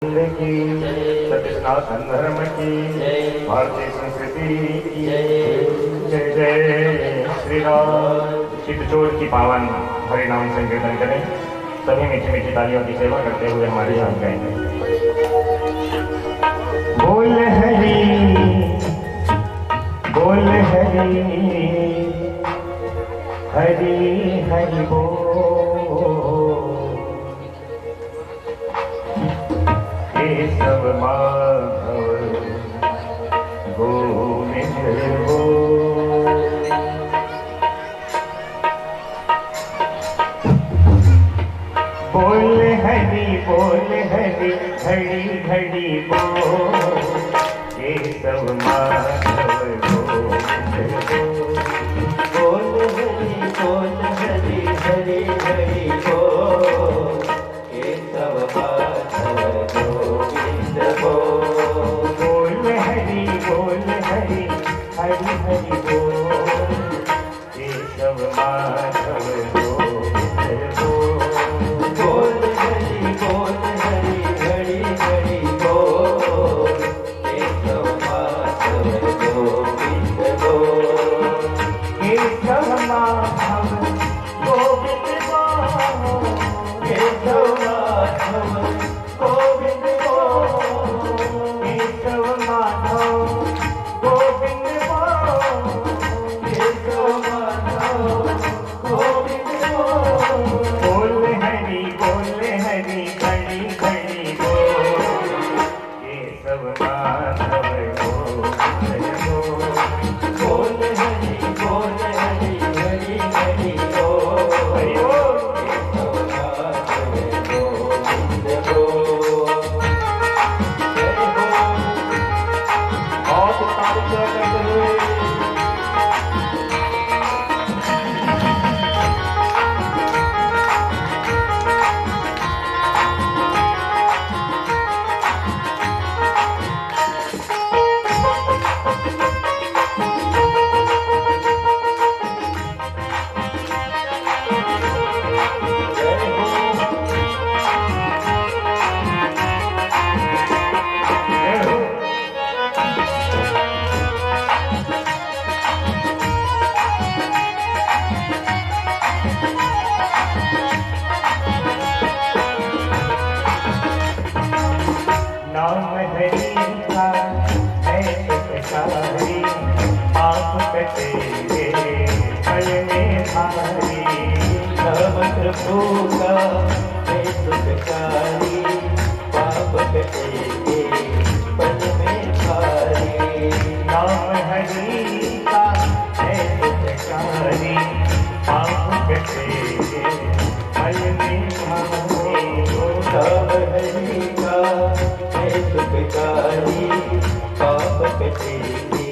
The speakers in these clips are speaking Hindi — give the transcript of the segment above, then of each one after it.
की सनातन धर्म की भारतीय संस्कृति की जय जय श्री राम। चित्तचोर की पावन हरि नाम संकीर्तन करें। सभी मीठी मीठी तालियों की सेवा करते हुए हमारे साथ गाएंगे। बोल हरि बोल हरि हरि हरि बोल। केशव माधव गोविंद बोल हरि घड़ी घड़ी बोल। केशव माधव गोविंद बोल हरि घड़ी घड़ी बोल। केशव माधव गोविंद बोल हरि हरि हरि बोल। केशव माधव गोविंद बोल हरि घड़ी घड़ी बोल। केशव माधव गोविंद बोल। केशव माधव गोविंद बोल। केशव माधव गोविंद बोल। केशव माधव गोविंद बोल। केशव माधव गोविंद बोल। बोल हरि घड़ी घड़ी बोल। केशव माधव गोविंद बोल। बोल हरि घड़ी घड़ी बोल। हरि बोल। नाम हरि का है सुखकारी। पाप कटेंगे फल में भारी। नाम प्रभु का है सुखकारी। पाप कटेंगे फल में भारी। नाम हरि का है सुखकारी। पाप कटेंगे फल में भारी। नाम हरि का सुखकारी। पाप कटेंगे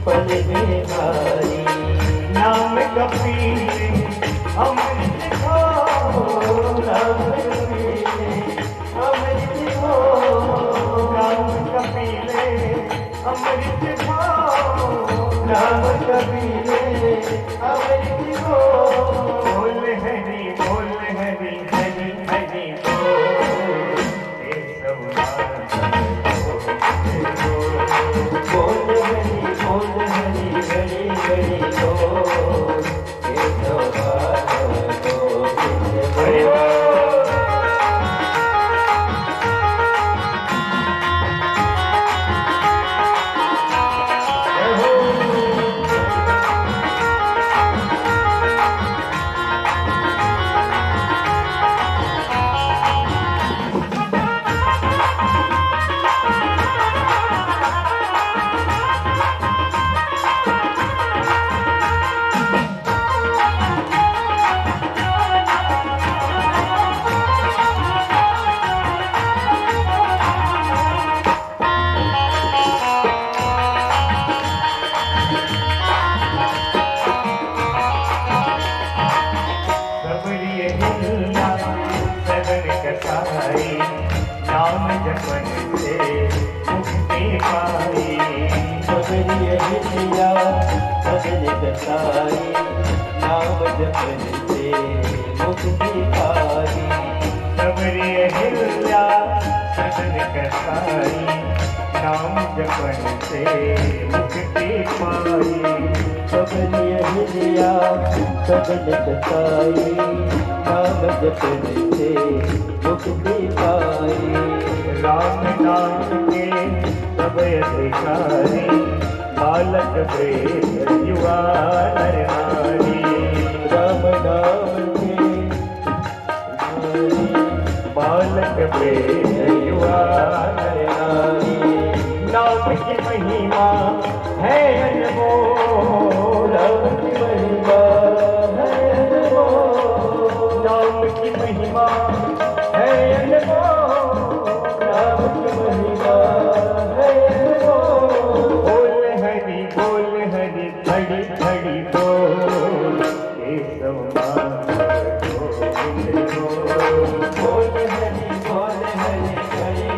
फल में भारी। नाम कपीले अमृत हो। नाम कपीले अमृत हो। नाम कपीले अमृत हो। नाम कपीले अमृत हो। बोल हरि हरि हरि बोल। केशव बोल हरि घड़ी घड़ी बोल। केशव माधव गोविंद बोल। नाम जपन से मुक्ति पाई। सबरी हिलिया सबरी कसाई। नाम जपन से मुक्ति पाई। सबरी हिलिया सदन कसाई, नाम जपन से मुक्ति पाई। सबन यही दिया सबन कसाई, नाम जपन से मुक्ति पाई। राम नाम के सब अधिकारी, बालक वृद्ध युवा नर नारी। राम नाम के बालक वृद्ध युवा नर नारी। नाम की महिमा है अनमोल, राम की महिमा है अनमोल, नाम की महिमा है अनमोल, राम की महिमा है अनमोल। बोल हरि खड़ी खड़ी बोल, केशव माधव गोविंद बोल। बोल हरि खड़ी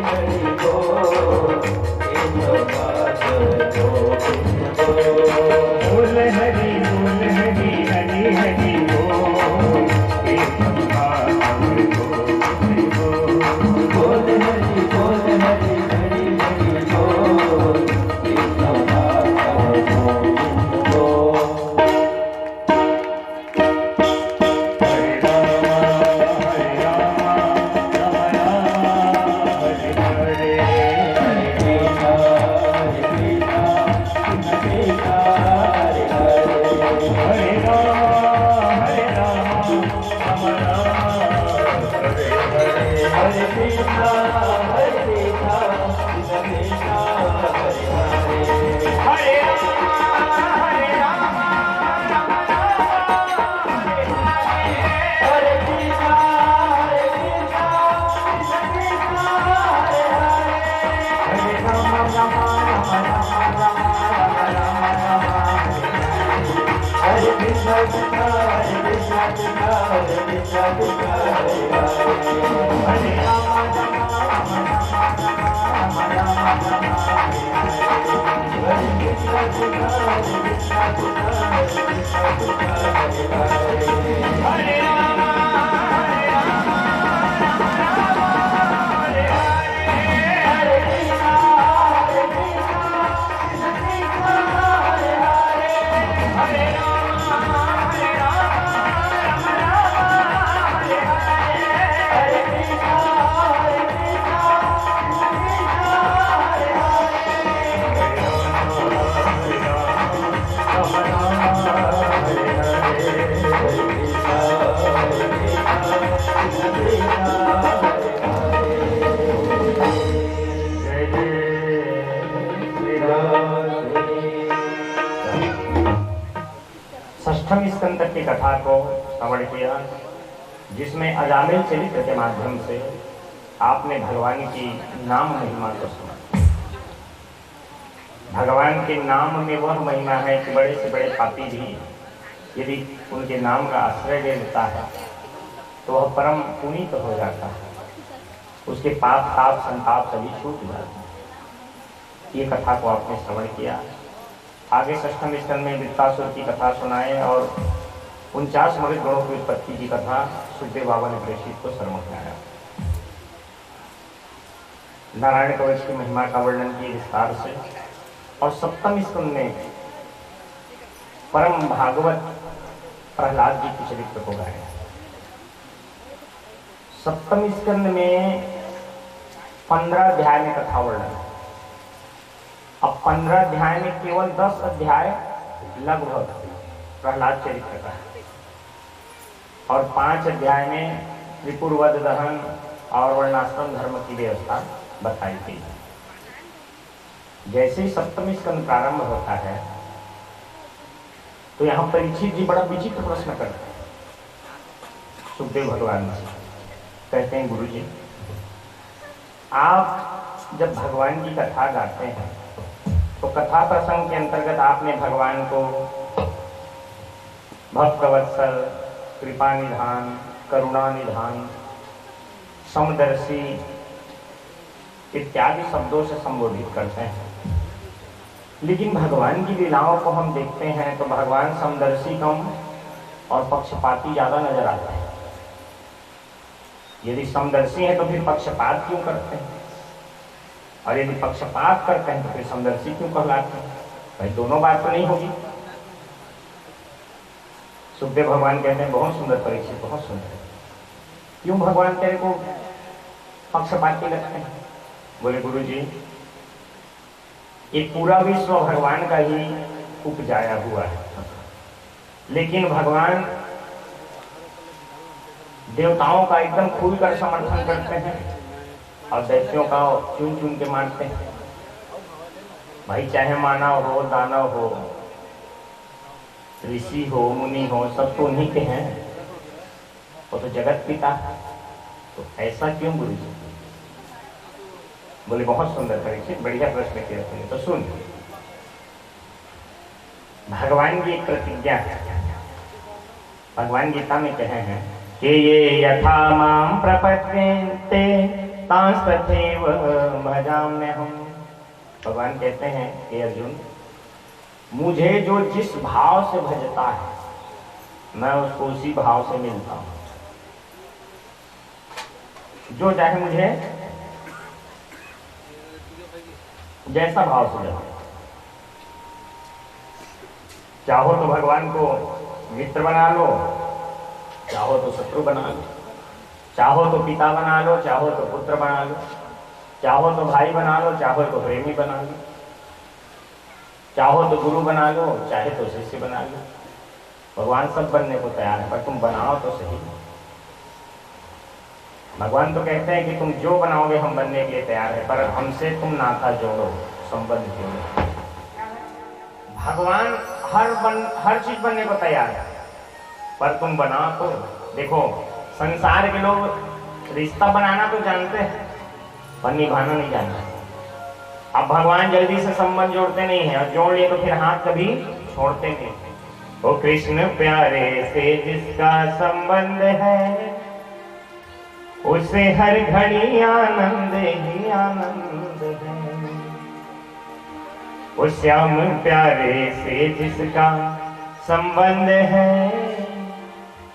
खड़ी बोल, केशव माधव गोविंद बोल। बोल हरि हरि हरि बोल, केशव माधव गोविंद बोल। बोल हरि खड़ी खड़ी बोल, केशव माधव गोविंद बोल। हरे राम राम हरे हरे। हरे कृष्णा कृष्ण कृष्णा हरे हरे। हरे राम राम हरे हरे। हरे कृष्णा कृष्ण कृष्णा हरे हरे। हरे राम राम हरे कृष्णा कृष्ण कृष्णा हरे हरे। हरे राम राम हरे कृष्णा कृष्ण कृष्ण हरे कृष्णा कृष्ण हरे हरे। हरे राम हरे कृष्णा कृष्ण कृष्ण हरे कृष्णा कृष्ण हरे हरे। हरे राम हरे कृष्णा कृष्ण कृष्ण हरे हरे। हरे हरे कृष्णा कृष्ण कृष्ण हरे षष्ठम स्कंद की कथा को श्रवण किया, जिसमें अजामिल चरित्र के माध्यम से आपने भगवान की नाम महिमा को सुना। भगवान के नाम में वह महिमा है कि बड़े से बड़े पापी भी यदि उनके नाम का आश्रय ले लेता है तो वह परम पुनीत हो जाता है, उसके पाप ताप संताप सभी छूट जाते हैं। ये कथा को आपने श्रवण किया। आगे षष्ठम स्कंद में वृत्तासुर की कथा सुनाए और 49 मृत गुणों की उत्पत्ति की कथा सुखदेव बाबा ने प्रेषित को श्रवण कराया। नारायण कवच की महिमा का वर्णन किए विस्तार से, और सप्तम स्कंद में परम भागवत प्रहलाद जी के चरित्र को गाया। सप्तम स्कंद में 15 अध्याय में कथा वर्णन। अब 15 अध्याय में केवल 10 अध्याय लगभग प्रहलाद चरित्र का है, और 5 अध्याय में त्रिपुरवध दहन और वर्णाश्रम धर्म की व्यवस्था बताई गई। जैसे ही सप्तम स्कंद प्रारंभ होता है तो यहाँ परीक्षित जी बड़ा विचित्र प्रश्न करते हैं सुखदेव भगवान से। कहते हैं, गुरु जी, आप जब भगवान की कथा गाते हैं तो कथा प्रसंग के अंतर्गत आपने भगवान को भक्तवत्सल, कृपा निधान, करुणा निधान, समदर्शी इत्यादि शब्दों से संबोधित करते हैं। लेकिन भगवान की लीलाओं को हम देखते हैं तो भगवान समदर्शी कम और पक्षपाती ज्यादा नजर आते हैं। यदि समदर्शी है तो फिर पक्षपात क्यों करते हैं? और यदि पक्षपात करते हैं तो फिर समदर्शी क्यों कहलाते हैं? भाई दोनों बात तो नहीं होगी। सुखदेव भगवान कहते हैं बहुत सुंदर परीक्षित, बहुत सुंदर। क्यों भगवान तेरे को पक्षपाती लगते हैं? बोले गुरु जी ये पूरा विश्व भगवान का ही उपजाया हुआ है, लेकिन भगवान देवताओं का एकदम खुलकर समर्थन करते हैं और दैत्यों का चुन चुन के मारते हैं। भाई चाहे मानव हो, दानव हो, ऋषि हो, मुनि हो, सब तो उन्हीं के हैं, वो तो जगत पिता। तो ऐसा क्यों गुरु जी? बोले बहुत सुंदर परीक्षित, बढ़िया प्रश्न किया तुमने। तो सुन, भगवान की एक प्रतिज्ञा है, भगवान गीता में कहे हैं कि ये यथा माम प्रपद्यन्ते तांस्तथैव भजाम्यहम्। भगवान कहते हैं कि अर्जुन मुझे जो जिस भाव से भजता है मैं उसको उसी भाव से मिलता हूं। जो चाहे मुझे जैसा भाव से जाओ, चाहो तो भगवान को मित्र बना लो, चाहो तो शत्रु बना लो, चाहो तो पिता बना लो, चाहो तो पुत्र बना लो, चाहो तो भाई बना लो, चाहो तो प्रेमी बना लो, चाहो तो गुरु बना लो, चाहे तो शिष्य बना लो। भगवान सब बनने को तैयार है, पर तुम बनाओ तो सही। भगवान तो कहते हैं कि तुम जो बनाओगे हम बनने के लिए तैयार है, पर हमसे तुम नाता जोड़ो, संबंध जोड़ो। भगवान हर चीज बनने को तैयार है, पर तुम बनाओ तो। देखो संसार के लोग रिश्ता बनाना तो जानते हैं पर निभाना नहीं जानते। अब भगवान जल्दी से संबंध जोड़ते नहीं है, और जोड़ लिए तो फिर हाथ कभी छोड़ते नहीं। वो कृष्ण प्यारे से जिसका संबंध है उसे हर घड़ी आनंद ही आनंद है। वो श्याम प्यारे से जिसका संबंध है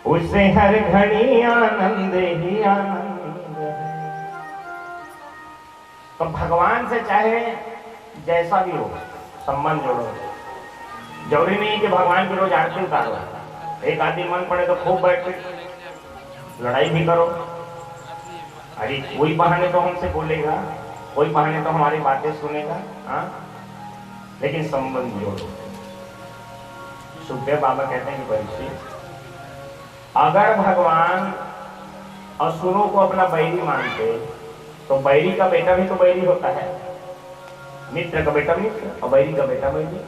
उसे हर घड़ी आनंद ही आनंद है। तो भगवान से चाहे जैसा भी हो संबंध जोड़ो। जरूरी नहीं कि भगवान की रोज आरती उतारो, एक आदमी मन पड़े तो खूब बैठ के लड़ाई भी करो। अरे कोई बहाने तो हमसे बोलेगा, कोई बहाने तो हमारी बातें सुनेगा, हाँ, लेकिन संबंध जोड़ो। सुखदेव बाबा कहते हैं कि परीक्षित, अगर भगवान असुरों को अपना बैरी मानते तो बैरी का बेटा भी तो बैरी होता है, मित्र का बेटा मित्र और बैरी का बेटा बैरी।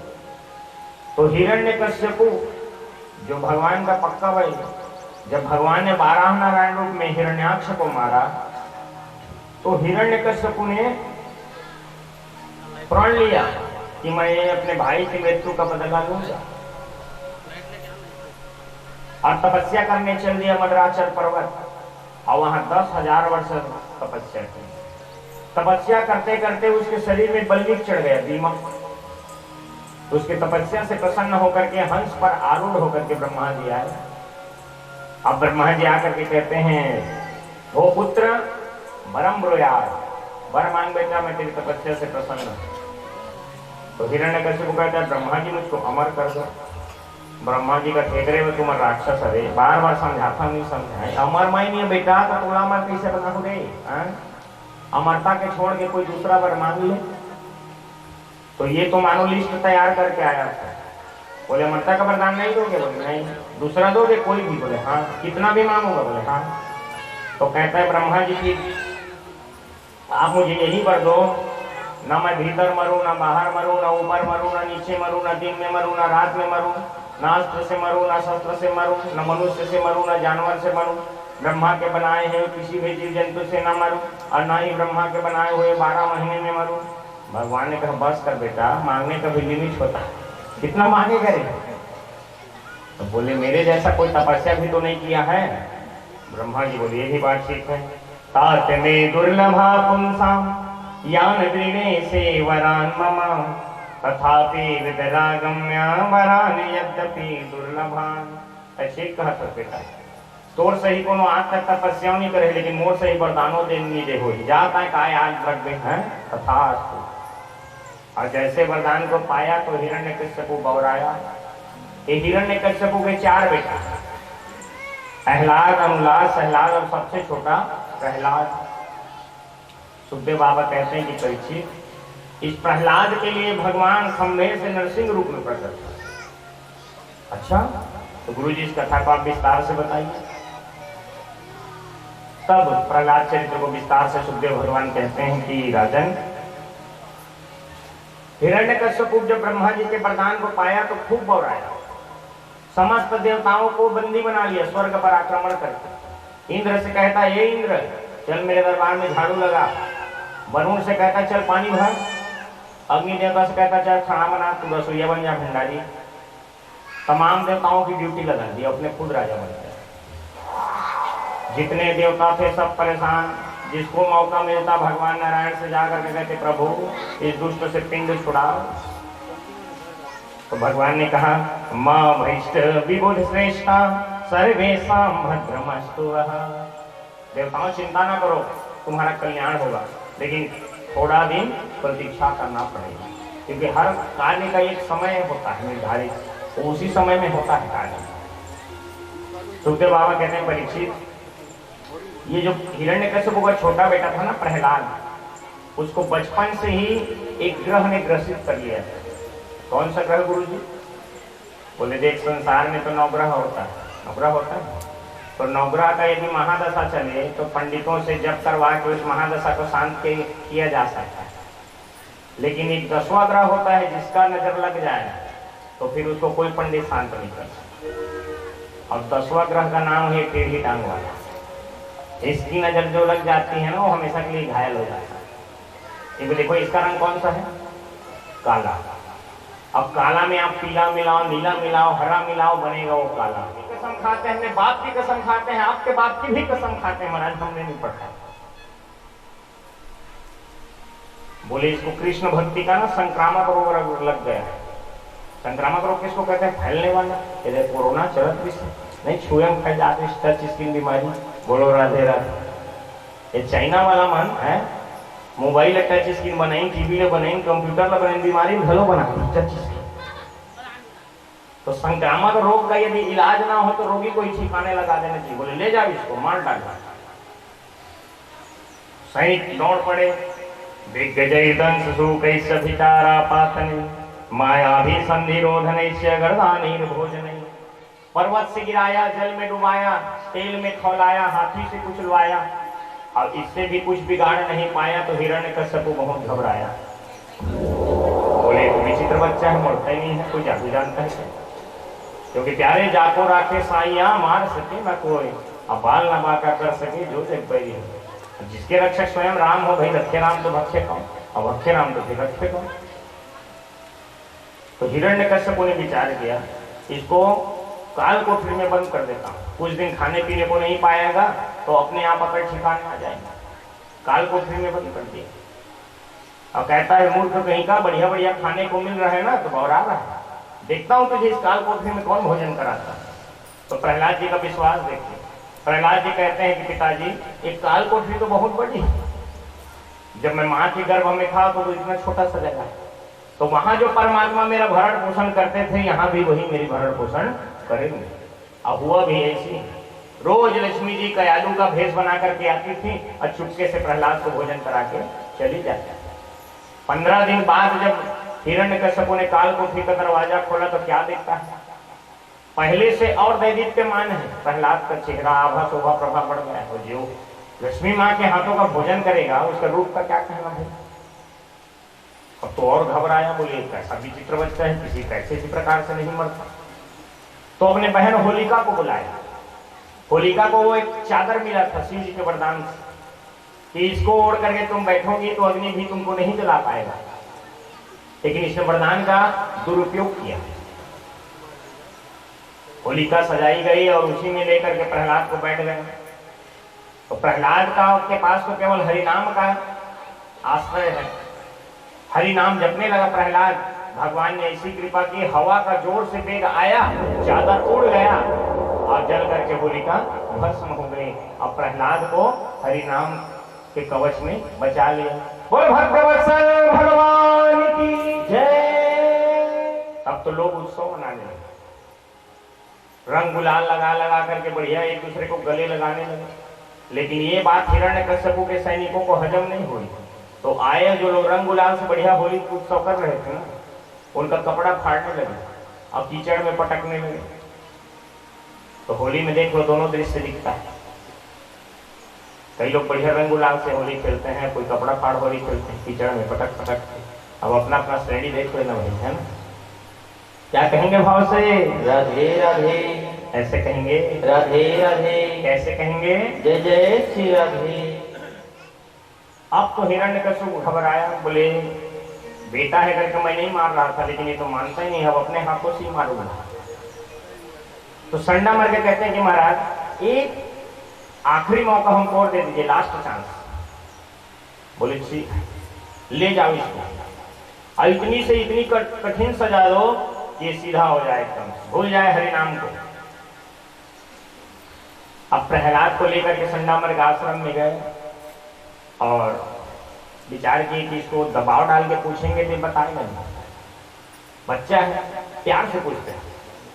तो हिरण्यकश्यपु जो भगवान का पक्का बैरी, जब भगवान ने 12 नारायण रूप में हिरण्याक्ष को मारा तो हिरण्यकश्यपु ने प्रण लिया कि मैं अपने भाई की मृत्यु का बदला लूंगा, और तपस्या करने चल दिया मद्राचल पर्वत, और वहां 10,000 वर्ष तपस्या की। तपस्या करते करते उसके शरीर में बल्लिक चढ़ गया, दीमक। उसके तपस्या से प्रसन्न होकर के हंस पर आरूढ़ होकर के ब्रह्मा जी आए। अब ब्रह्मा जी आकर के कहते हैं वो पुत्र वरम ब्रूयाद, वर मांग बेटा मैं तेरी तपस्या से प्रसन्न हूं। तो हिरण्यकश्यप को कहता है ब्रह्मा जी मुझको अमर कर दो। ब्रह्मा जी का ठेकरे में तुम राक्षस है, बार बार समझाता नहीं समझाए, अमर मैं नहीं बेटा तो तुला अमर कैसे बना हो गई? अमरता के छोड़ के कोई दूसरा वर मांग ले। तो ये तो मानो लिस्ट तैयार करके आया था। बोले अमरता का वरदान नहीं दोगे? बोले नहीं। दूसरा दोगे? कोई भी? बोले हाँ। कितना भी मांगूंगा? बोले हाँ। तो कहता है ब्रह्मा जी की आप मुझे यही वर दो, ना मैं भीतर मरूं, ना बाहर मरूं, ना ऊपर मरूं, ना नीचे मरूं, ना दिन में मरूं, ना रात में मरूं, ना अस्त्र से मरूं, ना शस्त्र से मरूं, ना मनुष्य से मरूं, ना जानवर से मरूं, ब्रह्मा के बनाए हुए किसी भी जीव जंतु से ना मरूं, और ना ही ब्रह्मा के बनाए हुए 12 महीने में मरूं। भगवान ने कहा बस कर बेटा, मांगने का भी लिमिट होता है, कितना मांगे करे? तो बोले मेरे जैसा कोई तपस्या भी तो नहीं किया है। ब्रह्मा जी बोले यही बात ठीक है। तात में दुर्लभा पुंसाम यान गृणे से वरान ममा तथापि विदरागम्य वरान यद्यपि दुर्लभान। ऐसे कहा था बेटा, तोर सही कोनो आज तक तपस्या नहीं करे, लेकिन मोर सही वरदानो देनी दे हो जाता है काय आज भर गए हैं तथास्तु। और जैसे वरदान को पाया तो हिरण्यकश्यपु बौराया। ये हिरण्यकश्यपु के 4 बेटा, प्रहलाद, अनुलाद, सहलाद और सबसे छोटा प्रहलाद। सुखदेव बाबा कहते हैं कि परीक्षित, इस प्रहलाद के लिए भगवान खंभे से नरसिंह रूप में प्रकट हुए। अच्छा, तो गुरु जी इस कथा को आप विस्तार से बताइए। तब प्रहलाद चरित्र को विस्तार से सुखदेव भगवान कहते हैं कि राजन, हिरण्यकश्यप जब ब्रह्मा जी के वरदान को पाया तो खूब बौराया, समस्त देवताओं को बंदी बना लिया, स्वर्ग पर आक्रमण करके। इंद्र से कहता, ये इंद्र चल मेरे दरबार में झाड़ू लगा। वरुण से कहता चल पानी भर। अग्नि देवता से कहता चल खाना बना, तू रसोईया बन जा भंडारी। तमाम देवताओं की ड्यूटी लगा दी, अपने खुद राजा बन गया। जितने देवता थे सब परेशान। जिसको मौका मिलता भगवान नारायण से जाकर के कहते प्रभु इस दुष्ट से पिंड छुड़ाओ। तो भगवान ने कहा मां भैष्ट विबुध श्रेष्ठा सर्वेषां भद्रमस्तु। देवताओं चिंता ना करो, तुम्हारा कल्याण होगा, लेकिन थोड़ा दिन प्रतीक्षा करना पड़ेगा, क्योंकि हर कार्य का एक समय होता है निर्धारित, तो उसी समय में होता है कार्य। सुखदेव बाबा कहते हैं परीक्षित, ये जो हिरण्यकश्यप का छोटा बेटा था ना प्रहलाद, उसको बचपन से ही एक ग्रह ने ग्रसित कर लिया। कौन सा ग्रह गुरु जी? बोले देख संसार में तो 9 ग्रह होता है। 9 ग्रह होता है तो 9 ग्रह का यदि महादशा चले तो पंडितों से जप करवा के उस महादशा को शांत किया जा सकता है। लेकिन एक 10वां ग्रह होता है जिसका नजर लग जाए तो फिर उसको कोई पंडित शांत नहीं कर सकता। और 10वां ग्रह का नाम है टेढ़ी टांग वाला। इसकी नजर जो लग जाती है ना वो हमेशा के लिए घायल हो जाता है। ये देखो इसका रंग कौन सा है? काला। अब काला में आप पीला मिलाओ, नीला मिलाओ, हरा मिलाओ, बनेगा वो काला। कसम खाते हैं, अपने बाप की कसम खाते हैं, आपके बाप की भी कसम खाते हैं, महाराज हमने नहीं पढ़ा। बोले इसको कृष्ण भक्ति का ना संक्रामक रोग लग गया है। संक्रामक रोग किसको कहते हैं? फैलने वाला। कोरोना चरत विषय नहीं, छुएम फैल जाते, टच स्किन बीमारी। बोलो राधे राधे। ये चाइना वाला मन है, मोबाइल टच स्क्रीन बनाई, टीवी ले बनाई, कंप्यूटर ले बनाई, बीमारी भलो बना टच स्क्रीन। तो संक्रामक रोग का यदि इलाज ना हो तो रोगी को ही ठिकाने लगा देना चाहिए। बोले ले जाओ इसको, मार डालना। सैनिक दौड़ पड़े, दिग्गजय दंश सुकैस्य भिचारा पातने माया भी संधि रोधनैस्य गर्दानीर भोजने। पर्वत से गिराया, जल में डुबाया, तेल में खौलाया, हाथी से कुचलवाया, और इससे भी कुछ बिगाड़ नहीं पाया तो हिरण्यकश्यप बहुत घबराया। बोले तो विचित्र बच्चा है, मरता ही नहीं है, कोई जादू जानता है। क्योंकि प्यारे जाको राखे साइया मार सके ना कोई, अब बाल न बाका कर सके जो जग पैरी हो। जिसके रक्षक स्वयं राम हो, भाई रखे राम तो भक्षे कौन, और भक्षे राम तो फिर रक्षे कौन। तो हिरण्यकश्यप ने विचार किया इसको काल कोठरी में बंद कर देता हूँ, कुछ दिन खाने पीने को नहीं पाएगा तो अपने आप अकड़ ठिकाने आ जाएगा। काल कोठरी में बंद कर दिया। और कहता है मूर्ख कहीं का, बढ़िया बढ़िया खाने को मिल रहा है ना तो बौरा रहा है, देखता हूँ तुझे इस काल कोठरी में कौन भोजन कराता। तो प्रहलाद जी का विश्वास देखिए। प्रहलाद जी कहते हैं कि पिताजी एक काल कोठरी तो बहुत बड़ी है, जब मैं माँ के गर्भ में था तो इतना छोटा सा जगह, तो वहां जो परमात्मा मेरा भरण पोषण करते थे यहाँ भी वही मेरी भरण पोषण करेंगे। अब हुआ भी ऐसी, रोज लक्ष्मी जी कयालू का भेष बना करके आती थी और चुपके से प्रहलाद को भोजन करा के चली जाती। 15 दिन बाद जब हिरण्यकश्यप ने काल कोठरी का दरवाजा खोला तो क्या देखता है? पहले से और दैदीप्यमान है प्रहलाद का चेहरा, आभा शोभा प्रभा बढ़ गया है। जो लक्ष्मी माँ के हाथों का भोजन करेगा उसका रूप का क्या कहना है। अब तो और घबराया, बोले कैसा विचित्र बच्चा है, किसी कैसे इसी प्रकार से नहीं मरता। तो अपने बहन होलिका को बुलाया। होलिका को वो एक चादर मिला था शिव जी के वरदान से कि इसको ओढ़ करके तुम बैठोगी तो अग्नि भी तुमको नहीं जला पाएगा, लेकिन इसने वरदान का दुरुपयोग किया। होलिका सजाई गई और उसी में लेकर के प्रहलाद को बैठ गए। तो प्रहलाद का के पास तो केवल हरिनाम का आश्रय है। हरि नाम जपने लगा प्रहलाद। भगवान ने ऐसी कृपा की, हवा का जोर से वेग आया, चादर उड़ गया और जल करके होलिका भस्म हो गई। अब प्रहलाद को हरि नाम के कवच में बचा लिया। बोल भक्तवत्सल भगवान की जय। अब तो लोग उत्सव मनाने लगे, रंग गुलाल लगा लगा करके बढ़िया एक दूसरे को गले लगाने लगे। लेकिन ये बात हिरण्यकश्यप के सैनिकों को हजम नहीं हुई। तो आए जो लोग रंग गुलाल से बढ़िया होली उत्सव कर रहे थे ना, उनका कपड़ा फाड़ने लगे और कीचड़ में पटकने लगे। तो होली में देख लो दोनों दृश्य दिखता है। कई लोग बढ़िया रंग गुलाल से होली खेलते हैं, कोई कपड़ा फाड़ होली खेलते हैं कीचड़ में पटक पटक के। अब अपना अपना श्रेणी देख लेना भाई, है ना। क्या कहेंगे भाव से? राधे राधे। ऐसे कहेंगे राधे राधे। कैसे कहेंगे? जय जय श्री राधे। अब तो हिरण्यकश्यप घबराया, बोले बेटा है करके मैं नहीं मार रहा था, लेकिन ये तो मानता ही नहीं, अब अपने हाथों से ही मारूंगा। तो संडा मर के कहते हैं कि महाराज एक आखिरी मौका हमको और दे दीजिए, लास्ट चांस। बोले ठीक, ले जाओ इसको और इतनी से इतनी कठिन सजा दो कि ये सीधा हो जाए, एकदम भूल जाए हरि नाम को। अब प्रहलाद को लेकर के संडामर के आश्रम में गए और विचार किए कि इसको दबाव डाल के पूछेंगे तो बताए नहीं, बच्चा है, प्यार से पूछते हैं।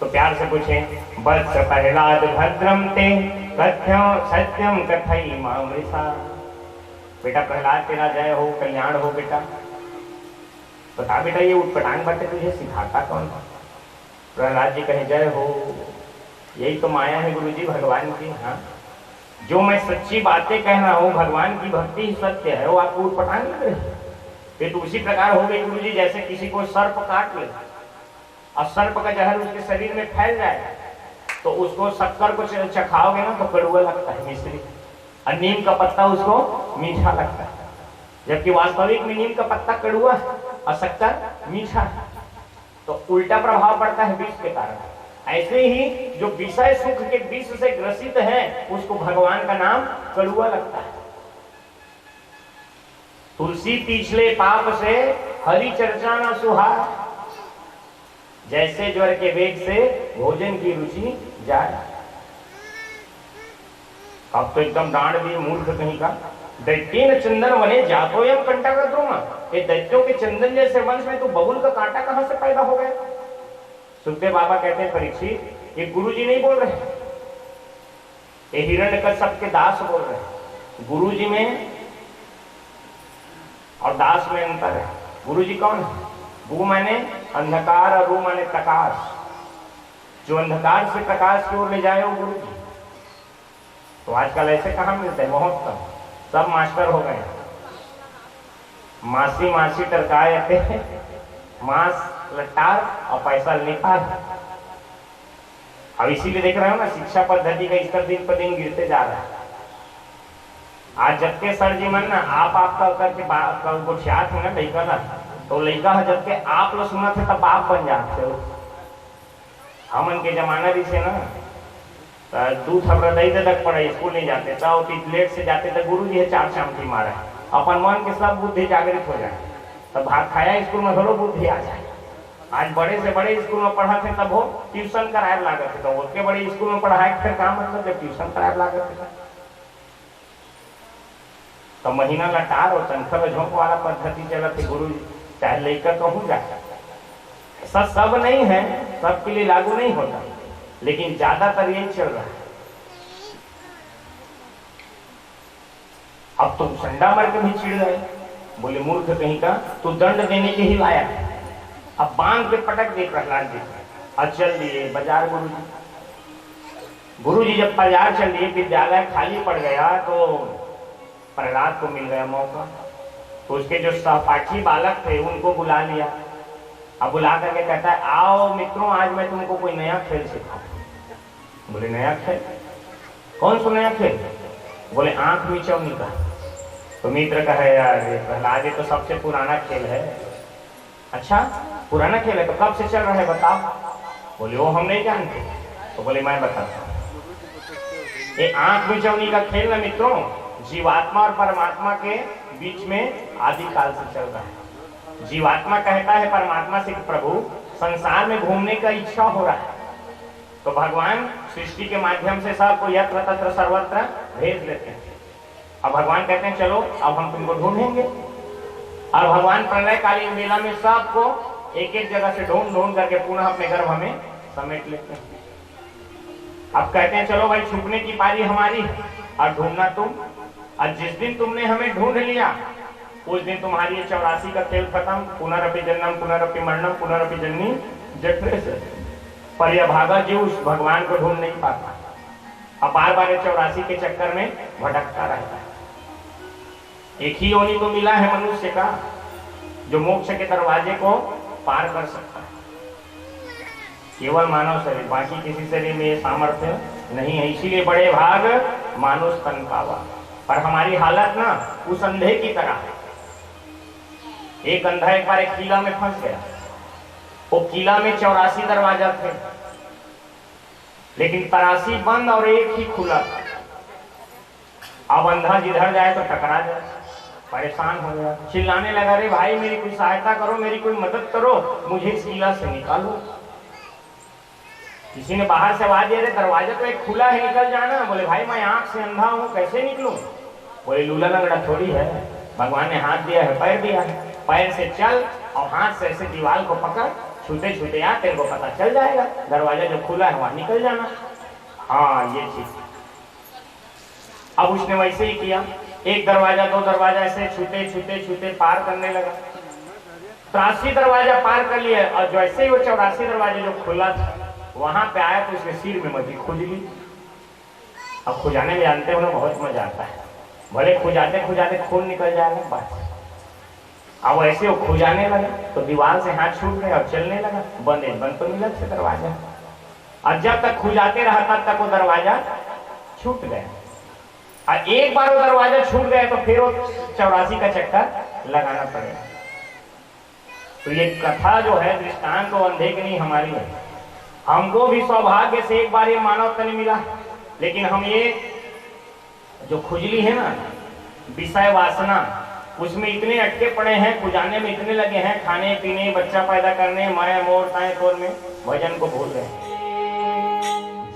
तो प्यार से पूछे, वत्स प्रहलाद भद्रम ते कथ्यम सत्यम कथई मामृषा। बेटा प्रहलाद तेरा जय हो, कल्याण हो बेटा, बता बेटा ये उटपटांग बातें तुझे सिखाता कौन? प्रहलाद जी कहे जय हो, यही तो माया है गुरुजी भगवान की। हाँ, जो मैं सच्ची बातें कह रहा हूँ, भगवान की भक्ति ही सत्य है, वो आपको उटपटांग लग रही है। ये तो उसी प्रकार हो गई गुरुजी जैसे किसी को सर्प काट ले और सर्प का जहर उसके शरीर में फैल जाए, तो उसको शक्कर को चखाओगे ना तो कड़वा लगता है मिश्री, और नीम का पत्ता उसको मीठा लगता है, जबकि वास्तविक में नीम का पत्ता कड़वा और शक्कर मीठा। तो उल्टा प्रभाव पड़ता है विष के कारण। ऐसे ही जो विषय सुख के विष से ग्रसित है, उसको भगवान का नाम कड़वा लगता है। तुलसी पिछले पाप से हरि चर्चा न सुहार, जैसे ज्वर के वेग से भोजन की रुचि जाए। अब तो एकदम डांट दी मूर्ख कहीं का। दैत्येन चंदन वने जातोयम कंटा का द्रोमा, ये दैत्यों के चंदन जैसे वंश में तो बबुल का कांटा कहां से पैदा हो गया? सुखदेव बाबा कहते हैं परीक्षित, ये गुरुजी नहीं बोल रहे, ये हिरण्यकश्यप के दास बोल रहे। गुरुजी में और दास में अंतर है। गुरुजी कौन है? गु माने अंधकार और रू माने प्रकाश। जो अंधकार से प्रकाश की ओर ले जाए वो गुरुजी। तो आजकल ऐसे कहां मिलते हैं महोत्सव, सब मास्टर हो गए, मासी मासी टरकाए मांस लट्टार और पैसा नेपाल। अब इसीलिए देख रहे हो ना, शिक्षा पद्धति का स्तर दिन पर दिन गिरते जा रहा है। आज जबकि सर जी मन ना आप करके गोठियात है ना लड़का ना, तो लड़का है जबकि आप लोग सुना थे तब आप बन जाते हो। हमन के जमाना भी से ना दूध हमरा दही दे तक पड़े, स्कूल नहीं जाते तो लेट से जाते तो गुरु जी है चार शाम की मारे, अपन मन के सब बुद्धि जागृत हो जाए, तब भात खाया स्कूल में थोड़ा बुद्धि आ जाए। आज बड़े से बड़े स्कूल में पढ़ा थे तब हो ट्यूशन कराए लागत थे, तो उसके बड़े स्कूल में पढ़ाए फिर काम मतलब जब ट्यूशन कराए लागत थे। तो महीना लटार और तनखा झोंक वाला पद्धति चलत है गुरु जी, चाहे लेकर कहूँ जाए। ऐसा सब नहीं है, सबके लिए लागू नहीं होता, लेकिन ज्यादातर यही चल रहा है। अब तुम संडा मर के भी चिढ़ गए, बोले मूर्ख कहीं का, तू दंड देने के ही लाया। अब बांध के पटक दे प्रहलाद जी और चल दिए बाजार। गुरु जी जब बाजार चल दिए, विद्यालय खाली पड़ गया, तो प्रहलाद को मिल गया मौका। तो उसके जो सहपाठी बालक थे उनको बुला लिया। अब बुला करके कहता है, आओ मित्रों, आज मैं तुमको कोई नया खेल सिखाऊं। बोले नया खेल? कौन सा नया खेल? बोले आंख मिचौनी का। तो मित्र कहे, यार प्रहलाद ये तो सबसे पुराना खेल है। अच्छा पुराना खेल है, तो कब से चल रहा है बताओ? बोले वो हम नहीं जानते। तो बोले मैं बताता हूं। ये आंख मिचौनी का खेल ना मित्रों, जीवात्मा और परमात्मा के बीच में आदिकाल से चल रहा है। जीवात्मा कहता है परमात्मा से, प्रभु संसार में घूमने का इच्छा हो रहा है, तो भगवान सृष्टि के माध्यम से सबको यत्र तत्र सर्वत्र भेज देते हैं। अब भगवान कहते हैं चलो अब हम तुमको ढूंढेंगे, और भगवान प्रलयकालीन बेला में सबको एक एक जगह से ढूंढ ढूंढ करके पुनः अपने गर्भ में समेट लेते हैं। अब कहते हैं चलो भाई छुपने की पारी हमारी और ढूंढना तुम, और जिस दिन तुमने हमें ढूंढ लिया उस दिन तुम्हारी ये 84 का खेल खत्म। पुनरअपि जन्म पुनरअपि मरणम पुनरअपि जननी जठरे। पर यह भागा जीव उस भगवान को ढूंढ नहीं पाता, अब बार बार 84 के चक्कर में भटकता रहता है। एक ही योनि तो मिला है मनुष्य का जो मोक्ष के दरवाजे को पार कर सकता है, केवल मानव शरीर, बाकी किसी शरीर में ये सामर्थ्य नहीं है। इसीलिए बड़े भाग मानुष तन पावा। पर हमारी हालत ना उस अंधे की तरह है। एक अंधा एक बार एक किला में फंस गया, वो किला में 84 दरवाजा थे, लेकिन 83 बंद और एक ही खुला। अब अंधा जिधर जाए तो टकरा जाए, परेशान हो गया, चिल्लाने लगा, रे भाई मेरी कोई सहायता करो, मेरी कोई मदद करो, मुझे इस किला से निकालो। किसी ने बाहर से आवाज दिया, रे दरवाजा तो एक खुला है, निकल जाना। बोले भाई मैं आंख से अंधा हूं, कैसे निकलूं? बोले लूला लंगड़ा थोड़ी है, भगवान ने हाथ दिया है, पैर दिया है, पैर से चल और हाथ से ऐसे दीवार को पकड़, छूते छूते आ, तेरे को पता चल जाएगा दरवाजा जो खुला है वहां निकल जाना। हाँ ये चीज। अब उसने वैसे ही किया, एक दरवाजा दो दरवाजा ऐसे छूते छूते छूते पार करने लगा। 83 दरवाजा पार कर लिया, और जैसे ही वो 84 दरवाजा जो खुला था वहां पे आया तो उसके सिर में मछली खुज ली। अब खुजाने में जानते हो ना बहुत मजा आता है, भले खुजाते खुजाते खून निकल जाएगा बस। अब ऐसे वो खुजाने लगा तो दीवार से हाथ छूट गया और चलने लगा, बंद तो मिला से दरवाजा। और जब तक खुजाते रहा तब तक वो दरवाजा छूट गया, और एक बार वो दरवाजा छूट गया तो फिर वो 84 का चक्कर लगाना पड़ेगा। तो ये कथा जो है दृष्टांत तो अंधे की नहीं हमारी है। हमको भी सौभाग्य से एक बार ये मानव तन मिला, लेकिन हम ये जो खुजली है ना विषय वासना, उसमें इतने अटके पड़े हैं, खुजाने में इतने लगे हैं, खाने पीने बच्चा पैदा करने मैं मोर ताए तोर में भजन को भूल रहे हैं।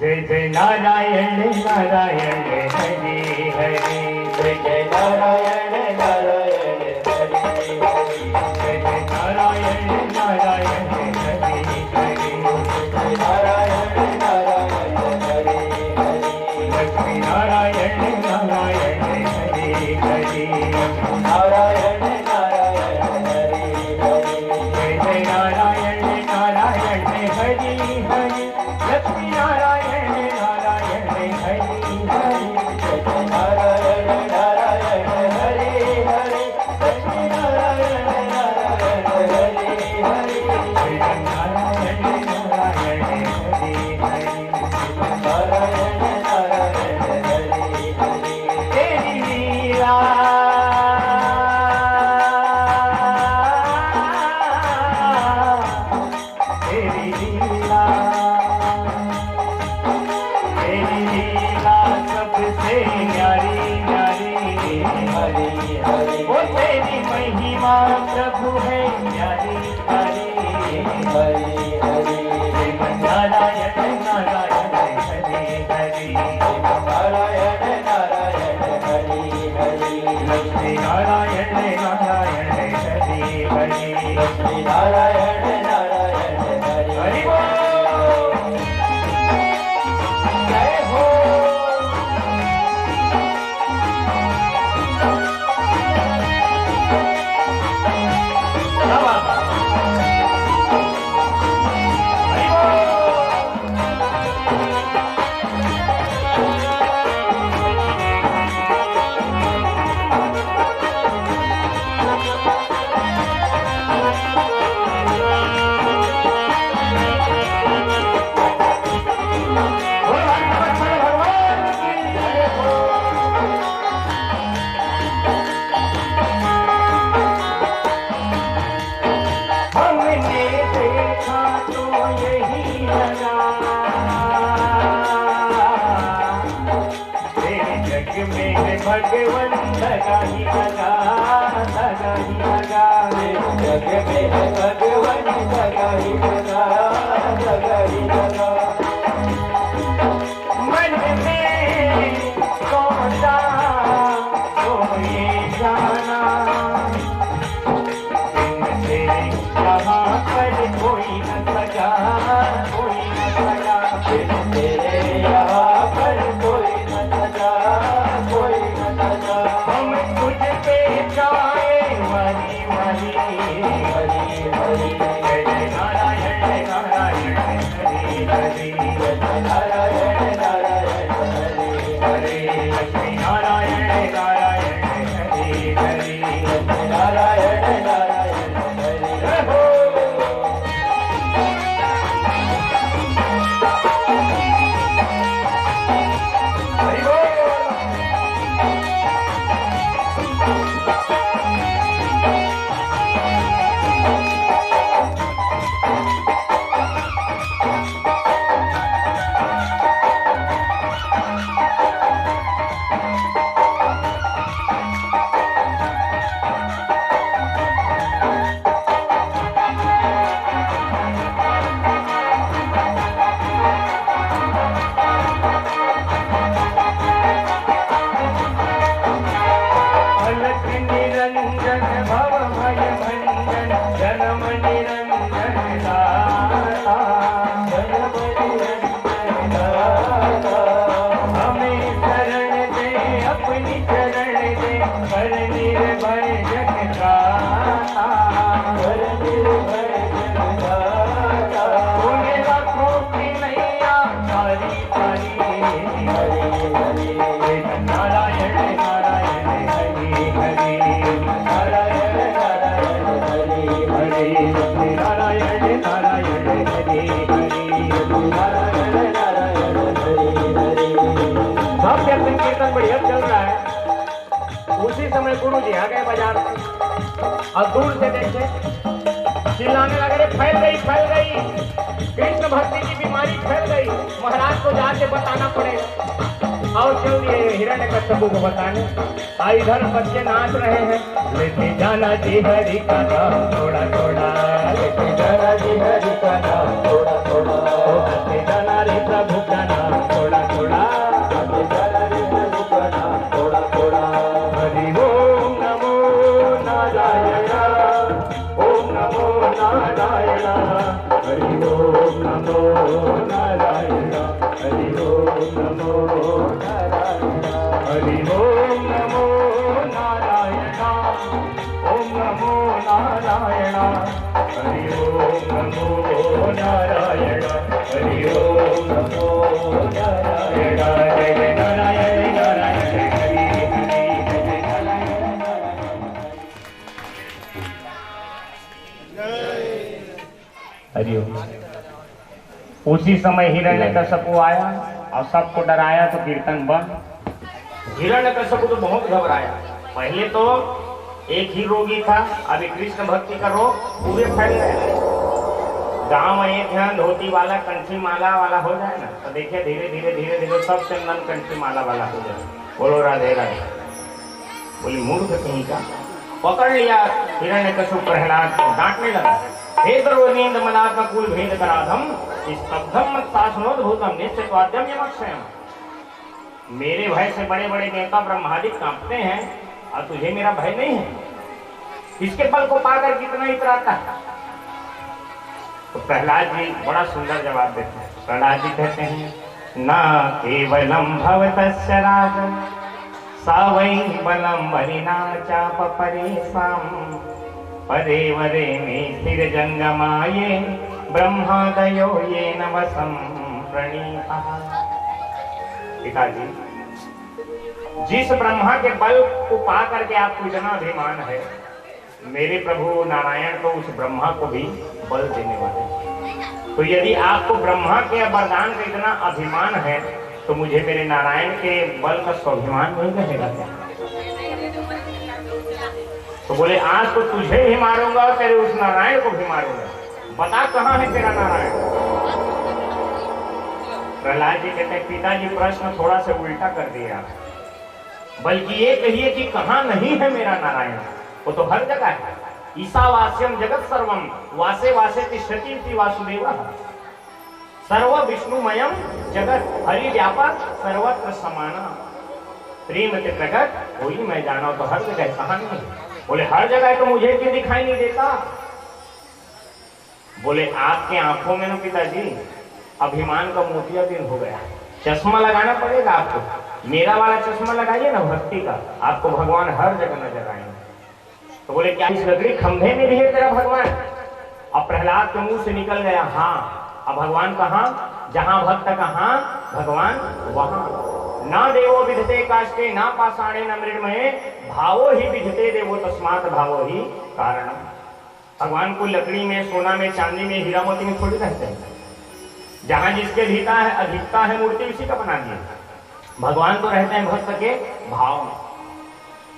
जय जय नारायण नारायण हरि हरि, जय जय नारायण नारायण हरि हरि, जय जय नारायण नारायण हरि हरि, जय नारायण नारायण हरि हरि, लक्ष्मी नारायण नारायण हरि हरि, नारायण नारायण हरि हरि, जय जय नारायण नारायण हरि हरि, लक्ष्मी नारायण नारायण हरि हरि, जय जय नारायण नारायण हरि हरि, लक्ष्मी नारायण नारायण हरि हरि, जय जय नारायण नारायण हरि हरि, नारायण नारायण हरि हरि। तेरी लीला तेरी लीला तेरी लीला सबसे न्यारी न्यारी हरि हरि, वो तेरी महिमा प्रभु है न्यारी न्यारी हरि हरि, नारायण नारायण हरि हरि, नारायण नारायण हरि हरि, लक्ष्मी नारायण नारायण हरि हरि, लक्ष्मी नारायण नारायण हरि हरि बोल। जय हो भगवन लगा ही लगा, लगा ही लगा, जग में भगवन लगा ही लगा, लगा ही लगा। बढ़िया चल रहा है। उसी समय गुरु जी आ गए बाजार से और दूर से देखे, चिल्लाने लगे, फैल गई कृष्ण भक्ति की बीमारी फैल गई, महाराज को जाके बताना पड़ेगा। और चल दिए हिरण्यकश्यप को बताने। इधर बच्चे नाच रहे हैं, लेते जाना जी हरि का नाम थोड़ा थोड़ा, लेते जाना जी हरि का नाम थोड़ा थोड़ा, लेते जाना रे प्रभु का नाम थोड़ा थोड़ा, लेते जाना रे प्रभु का नाम थोड़ा थोड़ा। हरि ओम नमो नारायण, ओम नमो नारायण, हरि ओम नमो नारायण, हरि ओम नमो नारायण, हरि ओम नमो नारायण, ओम नमो नारायण, हरि ओम नमो नारायण, हरि ओम नमो नारायण, जय नारायण नारायण हरि हरि, जय नारायण हरि ओम। उसी समय हिरण्यकश्यप आया और सबको डराया तो कीर्तन बंद। हिरण्यकश्यप तो बहुत घबराया। पहले तो एक ही रोगी था, अभी कृष्ण भक्ति का रोग पूरे फैल गया। गांव में एक ध्यान धोती वाला कंठी माला वाला हो जाए ना, तो देखिए धीरे धीरे धीरे धीरे सब चंदन कंठी माला वाला हो जाए। बोलो राधे राधे। बोली मूर्ख कहीं का। पकड़ लिया हिरण्यकश्यप प्रहलाद को, डांटने लगा, हे द्रौपदींद मलात्मकुल भेद कराधम स्तब्धम मत्तासनोद्भूतम निश्चितवाद्यम यमक्षयम। मेरे भय से बड़े बड़े देवता ब्रह्मादि कांपते हैं और तुझे मेरा भय नहीं है। इसके बल को पाकर कितना इतराता है। तो प्रहलाद जी बड़ा सुंदर जवाब देते हैं। प्रहलाद जी कहते हैं, न केवलम भवतस्य राजन सा वै बलम वरिना चाप परेशाम परे वरे में स्थिर जंगमाये ब्रह्मादयो ये नवसम प्रणीता। पिताजी, जिस ब्रह्मा के बल को पा करके आपको इतना अभिमान है, मेरे प्रभु नारायण तो उस ब्रह्मा को भी बल देने वाले। तो यदि आपको ब्रह्मा के वरदान का इतना अभिमान है, तो मुझे मेरे नारायण के बल का स्वाभिमान नहीं रहेगा क्या? तो बोले, आज तो तुझे ही मारूंगा और तेरे उस नारायण को भी मारूंगा। बता कहाँ है तेरा नारायण? प्रहलाद जी कहते हैं, पिताजी प्रश्न थोड़ा सा उल्टा कर दिया, बल्कि ये कहिए कि कहाँ नहीं है मेरा नारायण। वो तो हर जगह है। ईसावास्यम जगत सर्वम वासे वासे तिष्ठति इति वासुदेव। सर्व विष्णुमयम जगत हरि व्यापक सर्वत्र समाना। प्रेम के प्रकट कोई मैं जाना तो हर जगह कहां नहीं। बोले हर जगह तो मुझे क्यों दिखाई नहीं देता? बोले आपके आंखों में ना पिताजी अभिमान का मोतिया दिन हो गया, चश्मा लगाना पड़ेगा आपको। मेरा वाला चश्मा लगाइए ना भक्ति का, आपको भगवान हर जगह नजर आएंगे। तो बोले क्या इस लकड़ी खंभे में भी है तेरा भगवान? अब प्रहलाद के मुंह से निकल गया हाँ। अब भगवान कहाँ? जहां भक्त कहाँ भगवान वहां। ना देवो विधते काष्टे ना पाषाणे न मृण्मये भावो ही विधते देवो तस्मात् भावो ही कारणम। भगवान को लकड़ी में, सोना में, चांदी में, हीरा मोती में थोड़ी रहते हैं। जहां जिसके अधिकता है मूर्ति उसी का बना दिया। भगवान तो रहते हैं भक्त के भाव में,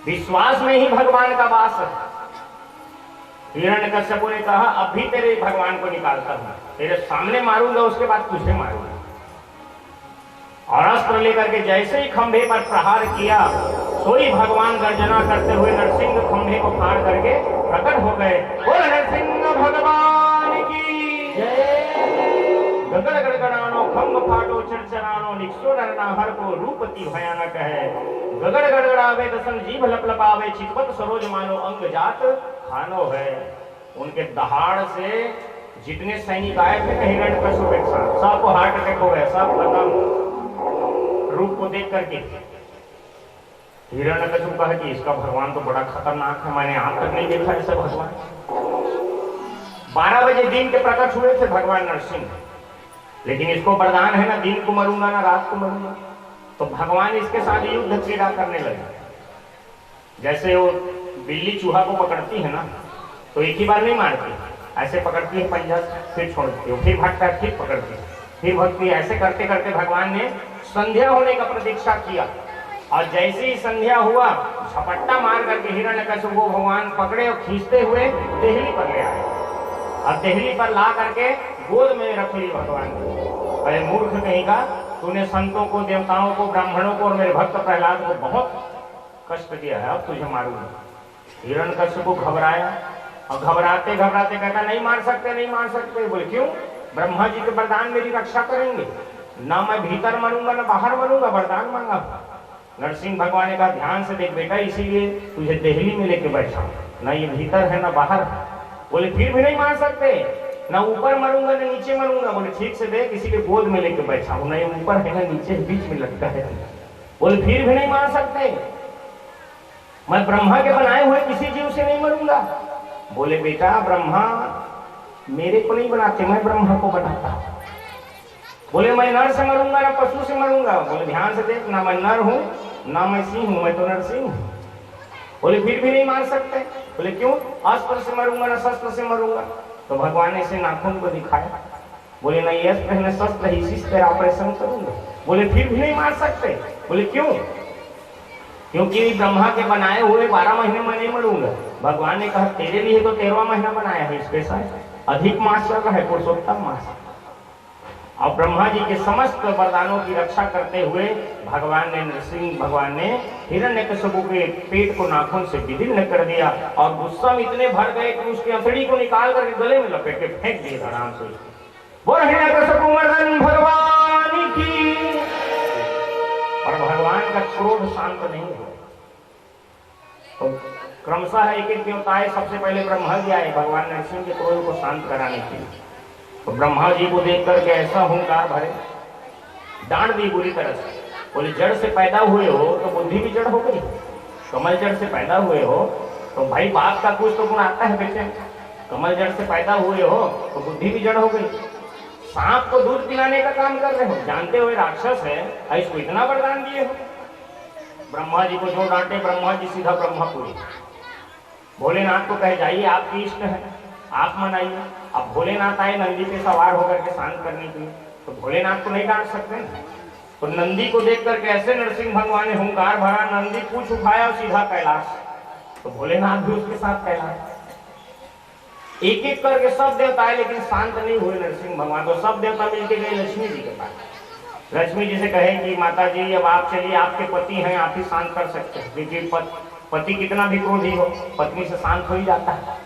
विश्वास में ही भगवान का वास है। हिरण्यकश्यप ने कहा अब भी तेरे भगवान को निकालता हूं, तेरे सामने मारूंगा उसके बाद तुझे मारूंगा। और अस्त्र लेकर के जैसे ही खंभे पर प्रहार किया, सोई भगवान गर्जना करते हुए नरसिंह खंभे को फाड़ करके प्रकट हो गए। बोल नरसिंह भगवान की जय। गगड़ गड़गड़ानो खंभ फाटो चरचरानो निक्षो नरनाहर को रूपति भयानक है। गगड़ गड़गड़ावे दसन जीभ लपलपावे चितवत सरोज मानो अंग जात खानो है। उनके दहाड़ से जितने सैनिक आए थे ना हिरण्यकश्यप के साथ, सबको हार्ट अटैक हो गया, सब खत्म रूप को देख करके। हिरण्यकश्यप कहा कि इसका भगवान तो बड़ा खतरनाक है, मैंने आज तक नहीं देखा ऐसा भगवान। 12 बजे दिन के प्रकट हुए थे भगवान नरसिंह, लेकिन इसको वरदान है ना दिन को मरूंगा ना रात को मरूंगा। तो भगवान इसके साथ युद्ध क्रीड़ा करने लगे। जैसे वो बिल्ली चूहा को पकड़ती है ना तो एक ही बार नहीं मारती, ऐसे पकड़ती है पंजा, फिर छोड़ती है, फिर भागता है, फिर पकड़ती है, फिर भक्ति। ऐसे करते करते भगवान ने संध्या होने का प्रतीक्षा किया। और जैसे ही संध्या हुआ झपट्टा मार करके हिरण्यकश्यप को भगवान पकड़े और खींचते हुए देहली पर ले आए। और देहली पर ला करके गोद में रख ली भगवान को। अरे मूर्ख कहीं का, तूने संतों को, देवताओं को, ब्राह्मणों को और मेरे भक्त प्रहलाद को बहुत कष्ट दिया है, अब तुझे मारूंगा। हिरण्यकश्यप को घबराया और घबराते घबराते कहता नहीं मार सकते, नहीं मार सकते। बोले क्यों? ब्रह्मा जी के वरदान मेरी रक्षा करेंगे, ना मैं भीतर मरूंगा ना बाहर मरूंगा, वरदान मांगा। नरसिंह भगवान ने कहा ध्यान से देख बेटा, इसीलिए तुझे देहली में लेके बैठा, ना ये भीतर है ना बाहर। बोले फिर भी नहीं मार सकते, ना ऊपर मरूंगा ना नीचे मरूंगा। बोले ठीक से देख, इसी के गोद में लेके बैठा हूं, ना ये ऊपर है ना नीचे, बीच में लटका है। बोले फिर भी नहीं मार सकते, मैं ब्रह्मा के बनाए हुए किसी जीव से नहीं मरूंगा। बोले बेटा ब्रह्मा मेरे को नहीं बनाते, मैं ब्रह्मा को बनाता हूं। बोले मैं नर से मरूंगा ना पशु से मरूंगा। बोले ध्यान से देख, ना मैं नर हूं ना मैं सिंह हूं, मैं तो नरसिंह हूं। बोले फिर भी नहीं मार सकते। बोले क्यों? अस्त्र से मरूंगा ना शस्त्र से मरूंगा। तो भगवान ने इसे नाखून को दिखाया। बोले नहीं अस्त्र है ना शस्त्र है, इसी से तेरा ऑपरेशन करूंगा। बोले फिर भी नहीं मार सकते। बोले क्यों? क्योंकि ब्रह्मा के बनाए हुए 12 महीने में नहीं मरूंगा। भगवान ने कहा तेरे लिए तो 13वां महीना बनाया है, स्पेशल अधिक मास चल रहा है, पुरुषोत्तम मास। और ब्रह्मा जी के समस्त वरदानों की रक्षा करते हुए भगवान ने, नरसिंह भगवान ने हिरण्यकश्यप के पेट को नाखून से विदीर्ण कर दिया। और गुस्सा में इतने भर गए कि उसकी अंतड़ी को निकाल करके गले में लपेट के फेंक दिए आराम से। बोल हिरण्यकश्यप मर्दन भगवान की। और भगवान का क्रोध शांत नहीं हुआ। तो क्रमशः एक एक देवताएं, सबसे पहले ब्रह्मा जी आए भगवान नरसिंह के क्रोध को शांत कराने के लिए। तो ब्रह्मा जी को देख करके ऐसा हुंकार भरे, डांट दी बुरी तरह से। बोले जड़ से पैदा हुए हो तो बुद्धि भी जड़ हो गई, कमल जड़ से पैदा हुए हो तो भाई बाप का कुछ तो गुण आता है बेटे। कमल जड़ से पैदा हुए हो तो बुद्धि भी जड़ हो गई। सांप को दूध पिलाने का काम कर रहे हो, जानते हुए राक्षस है, इसको इतना वरदान दिए हो। ब्रह्मा जी को जो डांटे, ब्रह्मा जी सीधा ब्रह्मपुरी। भोलेनाथ को कहे जाइए आपकी इष्ट है, आप मनाइए। अब भोलेनाथ आए नंदी पे सवार होकर के शांत करने के लिए, तो भोलेनाथ को नहीं डांट सकते। तो नंदी को देख करके ऐसे नरसिंह भगवान ने हुंकार भरा, नंदी पूछ उठाया और सीधा कैलाश। तो भोलेनाथ भी उसके साथ कैलाश। एक एक करके सब देवता आए, लेकिन शांत नहीं हुए नरसिंह भगवान। तो सब देवता मिलके गए लक्ष्मी जी के पास। लक्ष्मी जी से कहे कि माता जी अब आप चलिए, आपके पति हैं, आप ही शांत कर सकते हैं। क्योंकि पति कितना भी क्रोधी हो, पत्नी से शांत हो ही जाता है।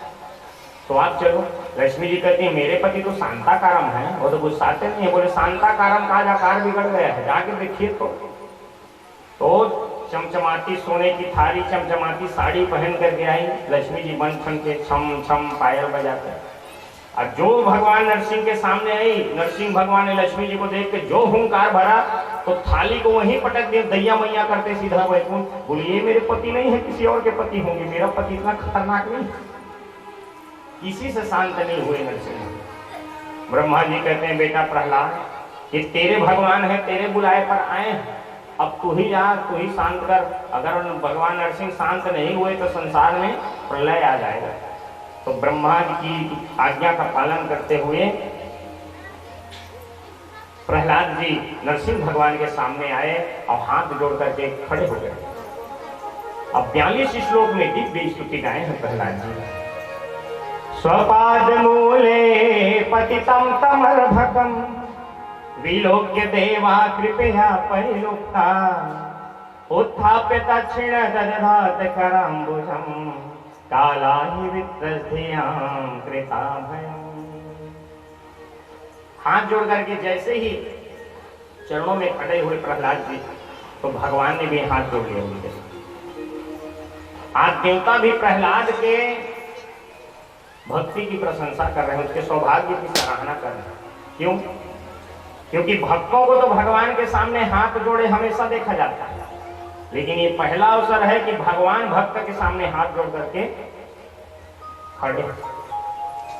तो आप चलो। लक्ष्मी जी कहती है मेरे पति तो शांताकारम है, वो तो गुस्साते नहीं है। बोले शांताकारम का आज आकार बिगड़ गया है, जाके देखिए। तो चमचमाती सोने की थाली, चमचमाती साड़ी पहन करके आई लक्ष्मी जी, बन ठन के छम छम पायल बजाते। और जो भगवान नरसिंह के सामने आई, नरसिंह भगवान ने लक्ष्मी जी को देख के जो हुंकार भरा तो थाली को वहीं पटक दिया, दैया मैया करते सीधा वैकुंठ। बोलिए मेरे पति नहीं है, किसी और के पति होंगे, मेरा पति इतना खतरनाक नहीं। किसी से शांत नहीं हुए नरसिंह। ब्रह्मा जी कहते हैं बेटा प्रहलाद, ये तेरे भगवान है, तेरे बुलाए पर आए, अब तू ही जा, तू ही शांत कर। अगर भगवान नरसिंह शांत नहीं हुए तो संसार में प्रलय आ जाएगा। तो ब्रह्मा जी की आज्ञा का पालन करते हुए प्रहलाद जी नरसिंह भगवान के सामने आए और हाथ जोड़ करके खड़े हो गए। अब 42 श्लोक में दिव्य स्तुति गाए हैं प्रहलाद जी। स्वपाद मूले पतितं तमर्भकं विलोक्य देवा कृपया परिलुप्ता उत्थाप्य दक्षिण ददधात कराम्बुजं कालाहि वित्रस्धियां कृता भयम्। हाथ जोड़ करके जैसे ही चरणों में खड़े हुए प्रहलाद जी, तो भगवान ने भी हाथ जोड़ लिए उनके। आज देवता भी प्रहलाद के भक्ति की प्रशंसा कर रहे हैं, उसके सौभाग्य की सराहना कर रहे हैं। क्यों? क्योंकि भक्तों को तो भगवान के सामने हाथ जोड़े हमेशा देखा जाता है, लेकिन ये पहला अवसर है कि भगवान भक्त के सामने हाथ जोड़ करके खड़े।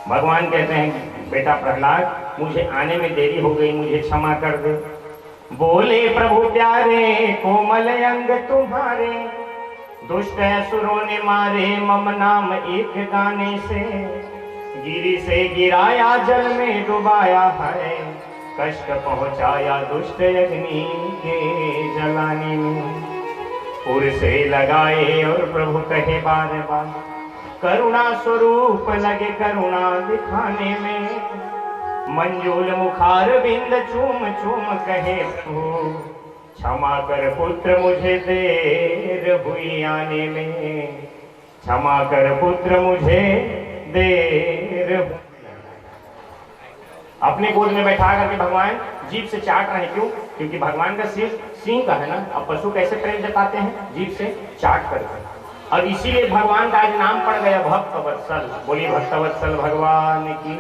भगवान कहते हैं बेटा प्रहलाद, मुझे आने में देरी हो गई, मुझे क्षमा कर दे। बोले प्रभु प्यारे कोमल अंग तुम्हारे, दुष्ट असुरों ने मारे मम नाम एक गाने से। गिरी से गिराया जल में डुबाया है, कष्ट पहुंचाया दुष्ट अग्नि के जलाने में। पुर से लगाए और प्रभु कहे बार बार, करुणा स्वरूप लगे करुणा दिखाने में। मंजूल मुखार बिंद चूम चूम कहे प्रभु, क्षमा कर पुत्र मुझे देर हुई आने में। क्षमा कर पुत्र मुझे देर। अपने गोद में बैठा करके भगवान जीभ से चाट रहे हैं। क्यों? क्योंकि भगवान का सिर सिंह का है ना। अब पशु कैसे प्रेम जताते हैं? जीभ से चाट करके। और इसीलिए भगवान का आज नाम पड़ गया भक्तवत्सल। बोलिए भक्तवत्सल भगवान की।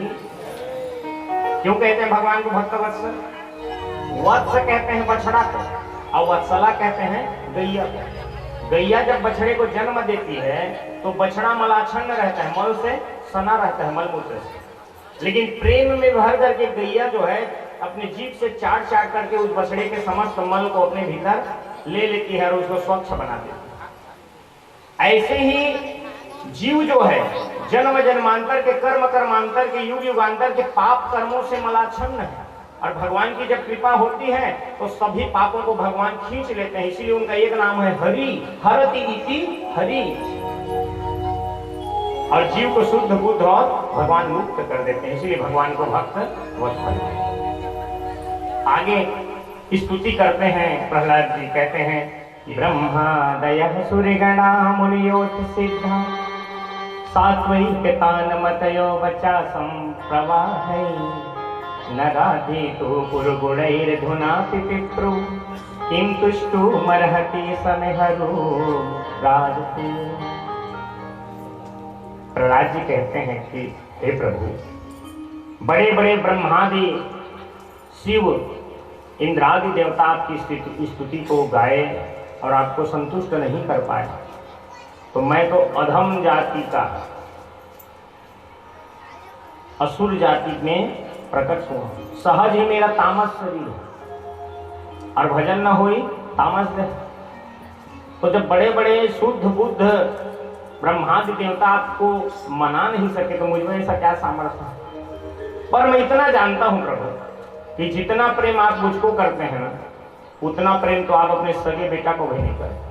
क्यों कहते हैं भगवान को भक्तवत्सल? वत्स कहते हैं बछड़ा को, और वत्सला कहते हैं गैया को। गैया जब बछड़े को जन्म देती है तो बछड़ा मलाच्छन्न रहता है, मल से सना रहता है, मलमूत्र से। लेकिन प्रेम में भर करके गैया जो है अपने जीभ से चाट चाट करके उस बछड़े के समस्त मल को अपने भीतर ले लेती है और उसको स्वच्छ बना देती है। ऐसे ही जीव जो है जन्म जन्मांतर के कर्म कर्मांतर के युग युगांतर के पाप कर्मों से मलाच्छन्न है, और भगवान की जब कृपा होती है तो सभी पापों को भगवान खींच लेते हैं। इसीलिए उनका एक नाम है हरि, हरति इति हरि। और जीव को शुद्ध बुद्ध और भगवान मुक्त कर देते हैं, इसलिए भगवान को भक्त वत्सल। आगे स्तुति करते हैं प्रहलाद जी, कहते हैं ब्रह्मा दयः सूर्यगणा मुनियोत सिद्धा सात्वैकतान मतयो वचा संप्रवाहै नगाधि तु पुरुगुणैर्धुनापि पितृ किं तुष्टु मर्हति समेहरु राजते। प्रहलाद जी कहते हैं कि हे प्रभु, बड़े बड़े ब्रह्मादि शिव इंद्रादि देवता आपकी स्तुति को गाए और आपको संतुष्ट नहीं कर पाए, तो मैं तो अधम जाति का असुर जाति में प्रकट हुआ। सहज ही मेरा तामस शरीर है और भजन न होई तामस देह। तो जब बड़े बड़े शुद्ध बुद्ध ब्रह्मादि देवता आपको मना नहीं सके तो मुझ में ऐसा क्या सामर्थ्य है? पर मैं इतना जानता हूं प्रभु कि जितना प्रेम आप मुझको करते हैं ना, उतना प्रेम तो आप अपने सगे बेटा को भी नहीं करते।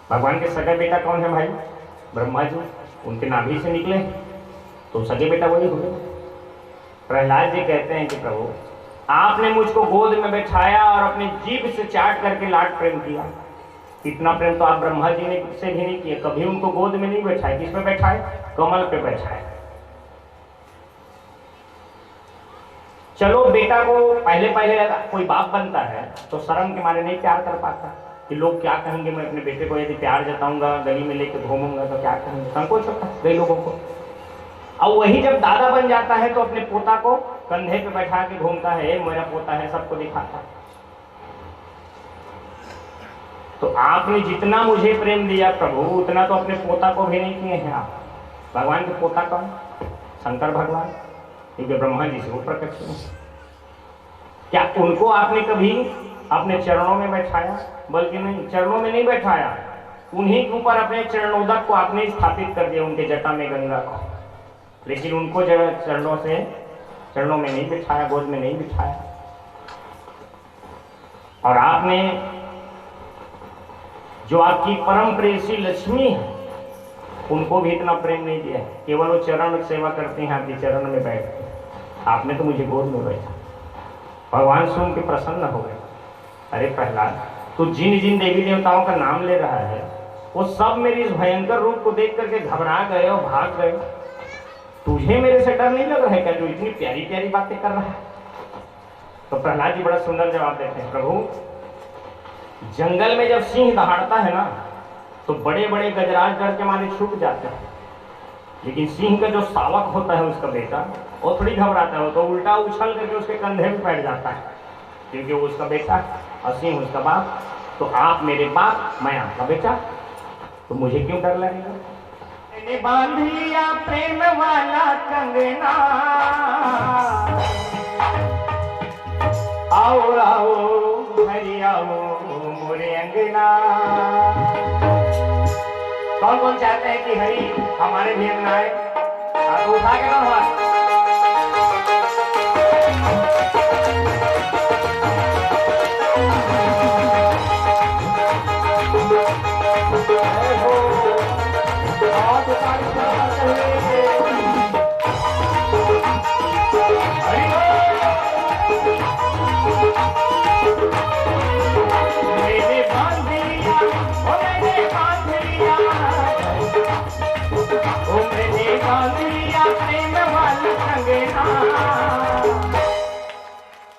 भगवान के सगे बेटा कौन है भाई? ब्रह्मा जी। उनके नाभि से निकले तो सगे बेटा वही हुए। प्रहलाद जी कहते हैं कि प्रभु, आपने मुझको गोद में बैठाया और अपने जीभ से चाट करके लाड प्रेम किया। इतना प्रेम तो आप ब्रह्मा जी ने से भी नहीं किया। कभी उनको गोद में नहीं बैठाए। किस पे बैठाए? कमल पे बैठाए। चलो बेटा को पहले पहले कोई बाप बनता है तो शर्म के मारे नहीं प्यार कर पाता कि लोग क्या कहेंगे, मैं अपने बेटे को यदि प्यार जताऊंगा, गली में लेके घूमूंगा तो क्या कहेंगे, संकोच होता है कई लोगों को। और वही जब दादा बन जाता है तो अपने पोता को कंधे पे बैठा के घूमता है, मेरा पोता है, सबको दिखाता है। तो आपने जितना मुझे प्रेम दिया प्रभु, उतना तो अपने पोता को भी नहीं किए हैं आप। भगवान के पोता कौन? शंकर भगवान, क्योंकि ब्रह्मा जी से वो प्रकट हुए। क्या उनको आपने कभी अपने चरणों में बैठाया? बल्कि नहीं, चरणों में नहीं बैठाया, उन्हीं के ऊपर अपने चरणोदक को आपने स्थापित कर दिया, उनके जटा में गंगा को। लेकिन उनको जब चरणों में नहीं बिठाया, गोद में नहीं बिठाया। और आपने जो आपकी परम प्रेयसी लक्ष्मी है, उनको भी इतना प्रेम नहीं दिया है। केवल वो चरण सेवा करते हैं, आपके चरण में बैठते हैं। आपने तो मुझे गोद में बैठा। भगवान सुन के प्रसन्न हो गए। अरे प्रहलाद, तू जिन जिन देवी देवताओं का नाम ले रहा है, वो सब मेरे इस भयंकर रूप को देख करके घबरा गए और भाग गए। तुझे मेरे से डर नहीं लग रहा है क्या, जो इतनी प्यारी प्यारी बातें कर रहा है? तो प्रहलाद जी बड़ा सुंदर जवाब देते हैं, प्रभु जंगल में जब सिंह दहाड़ता है ना, तो बड़े बड़े गजराज डर के मारे छुप जाते हैं। लेकिन सिंह का जो सावक होता है, उसका बेटा, वो थोड़ी घबराता है, तो उल्टा उछल करके उसके कंधे में बैठ जाता है, क्योंकि वो उसका बेटा और सिंह उसका बाप। तो आप मेरे बाप, मैं आपका बेटा, तो मुझे क्यों डर लगेगा? मैंने बांध लिया प्रेम वाला कंगना, आओ आओ हरि आओ मोरे अंगना। कौन कौन चाहते हैं कि हरि हमारे भी अंगना आए? आप उठा के कौन हाथ?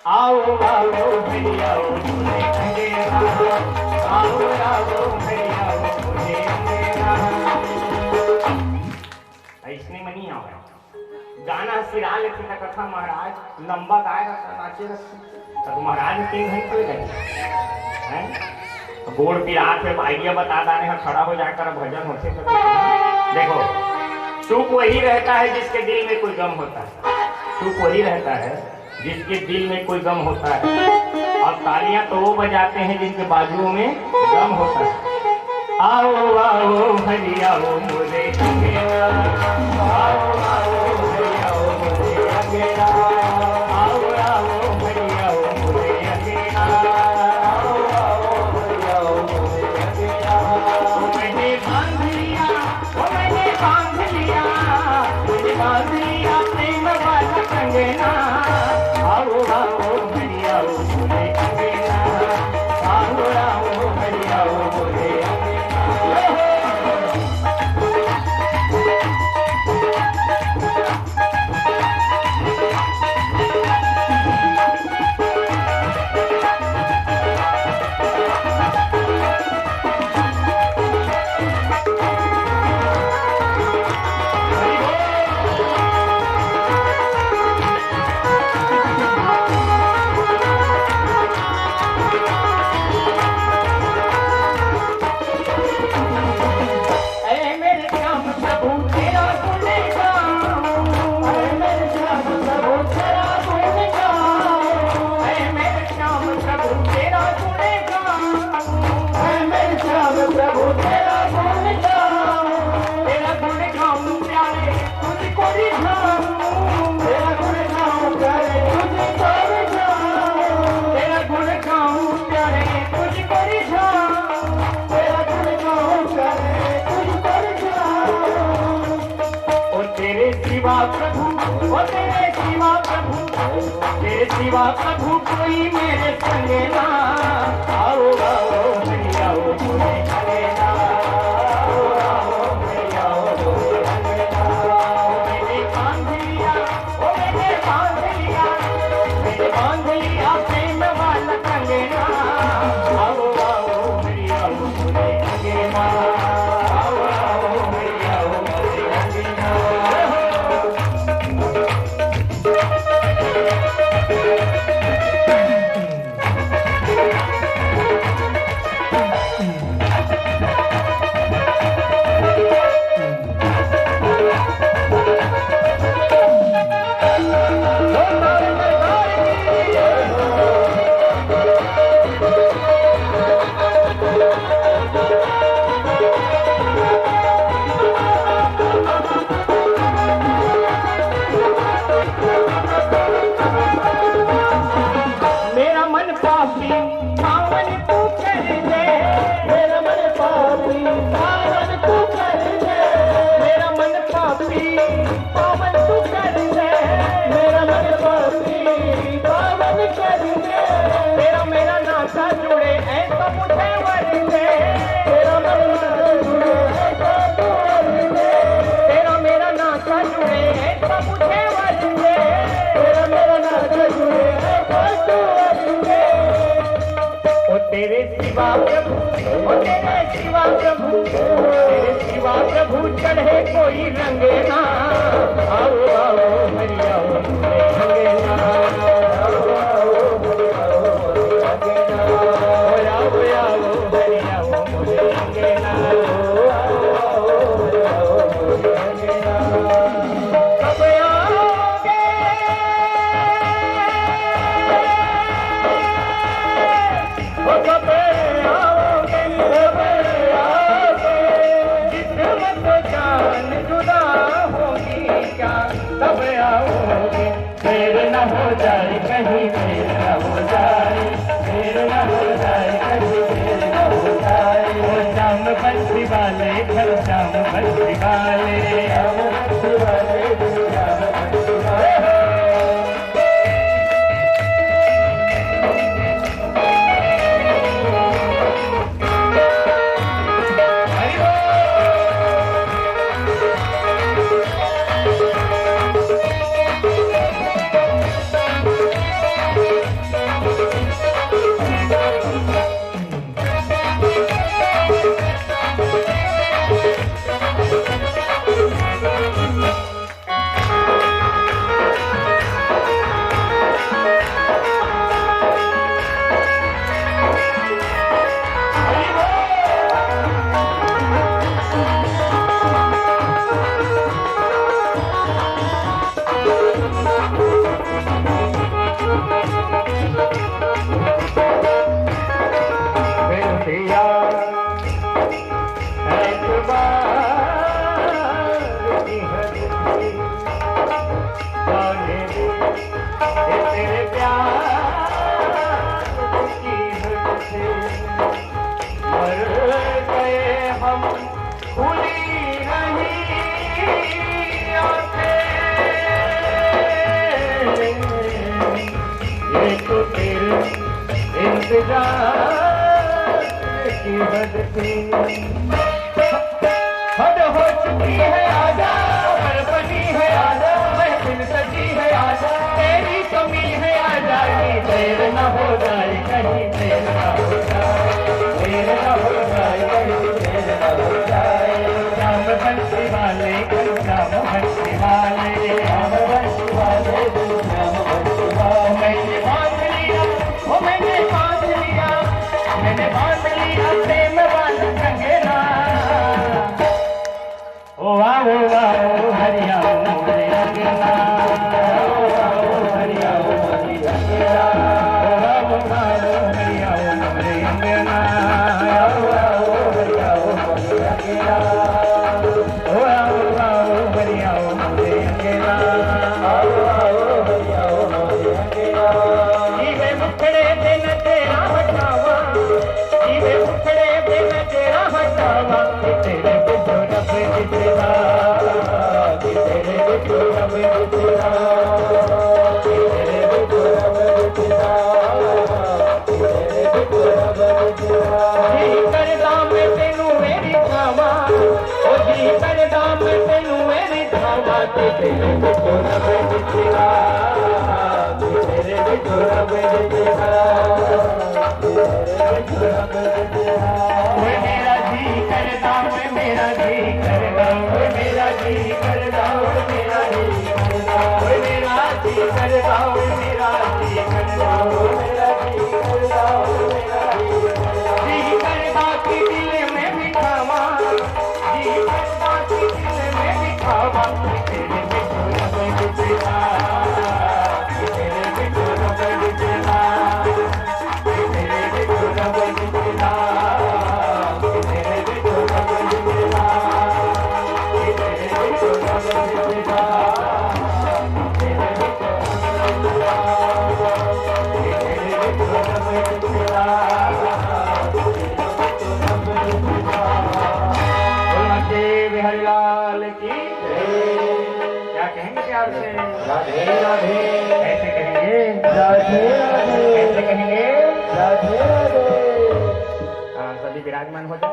आओ आओ हरि आओ मुझे अंगेरा, आओ आओ हरि आओ मुझे अंगेरा। ऐसने में नहीं आवे गाना सिरा लेते था कथा महाराज लंबा गाएगा नाचे रखते तो महाराज 3 घंटे लगे हैं। गोड़ पिरात है, आइडिया बता दाने हैं, खड़ा हो जाकर भजन होते तो देखो, सुख वही रहता है जिसके दिल में कोई गम होता है। सुख वही रहता है जिसके दिल में कोई गम होता है, और तालियां तो वो बजाते हैं जिनके बाजुओं में गम होता है। आओ आओ हरि आओ मुझे अंगेरा, आओ आओ हरि आओ मुझे अंगेरा, आओ आओ हरि आओ मुझे अंगेरा, आओ आओ हरि आओ मुझे अंगेरा। मैंने बांध लिया, मैंने बांध लिया, मैंने बांध लिया प्रेम वाला कंगना, आओ आओ हरि आओ मुझे अंगेरा, आओ आओ हरि आओ मुझे अंगेरा। सिवा प्रभु कोई मेरे संगे ना, आओ आओ हरि आओ मुझे अंगेरा, आओ आओ हरि आओ मुझे अंगेरा। मैंने बांध लिया, ओ मैंने बांध लिया, तेरे सिवा प्रभु, ओ तेरे सिवा प्रभु, तेरे सिवा प्रभु चढ़े कोई रंगे ना। आओ आओ हरि आओ मुझे रंगे ना, आओ आओ हरि आओ मुझे रंगे ना, आओ आओ हरि आओ मुझे रंगे ना, आओ आओ हरि आओ मुझे रंगे ना। कब आओगे, ओ कब आओगे, कब आओगे, किस्मत जान जुदा होगी क्या, तब आओगे। देर न हो जाए कहीं, देर न हो जाए, देर न हो जाए कहीं, देर न हो जाए। ओ श्याम बस्ती वाले, घर श्याम बस्ती वाले, श्याम बस्ती वाले, श्याम बस्ती वाले। हद हो चुकी है आजा, हर बनी है आजा, महफिल सजी है आजा, तेरी कमी है आजा की। देर न हो जाए कहीं, देर न हो जाए, देर न हो जाए कहीं, देर न हो जाए। श्याम बस्ती वाले, श्याम बस्ती वाले, श्याम बस्ती वाले, श्याम बस्ती वाले। मैंने बांध लिया, ओ मैंने बांध लिया, मैंने बांध लिया प्रेम बांध रंगेना। ओ आओ आओ हरि आओ मोरे रंगेना, ओ आओ हरि आओ मोरे रंगेना, ओ आओ आओ हरि आओ मोरे रंगेना, ओ आओ हरि आओ मोरे रंगेना, ओ आओ आओ हरि आओ मोरे रंगेना, आओ आओ हरि आओ मोरे रंगेना। इवे मुखड़े दिन तेरा हटावा, इवे मुखड़े दिन तेरा हटावा, तेरे बिचो रब जितेगा, तेरे बिचो रब जितेगा, तेरे बिचो रब जितेगा, तेरे बिचो रब जितेगा। जी करदा मैं तेनू मेरी खावा, ओ जी करदा मैं तेनू मेरी खावा, तेरे बिचो रब जितेगा, तेरे बिचो रब जितेगा, तेरे बिचो रब जितेगा। मेरा जी करदा, मेरा जी करदा, मेरा जी करदा, मेरा जी करदा, मेरा जी करदा, मेरा जी करदा, मेरा जी करदा, मेरा जी करदा। जी करदा की दिल में बिठावा, जी करदा की दिल में बिठावा, तेरे बिचो रब जितेगा, तेरे बिचो रब जितेगा, तेरे बिचो रब जितेगा, तेरे बिचो रब जितेगा, तेरे बिचो रब जितेगा, तेरे बिचो रब जितेगा, तेरे बिचो रब जितेगा, तेरे बिचो रब जितेगा। बोलना देव हरिलाल की जय। क्या कहेंगे प्यार से? राधे राधे। कैसे कहेंगे? राधे राधे। कैसे कहेंगे? राधे राधे। सभी विराजमान हो जाए।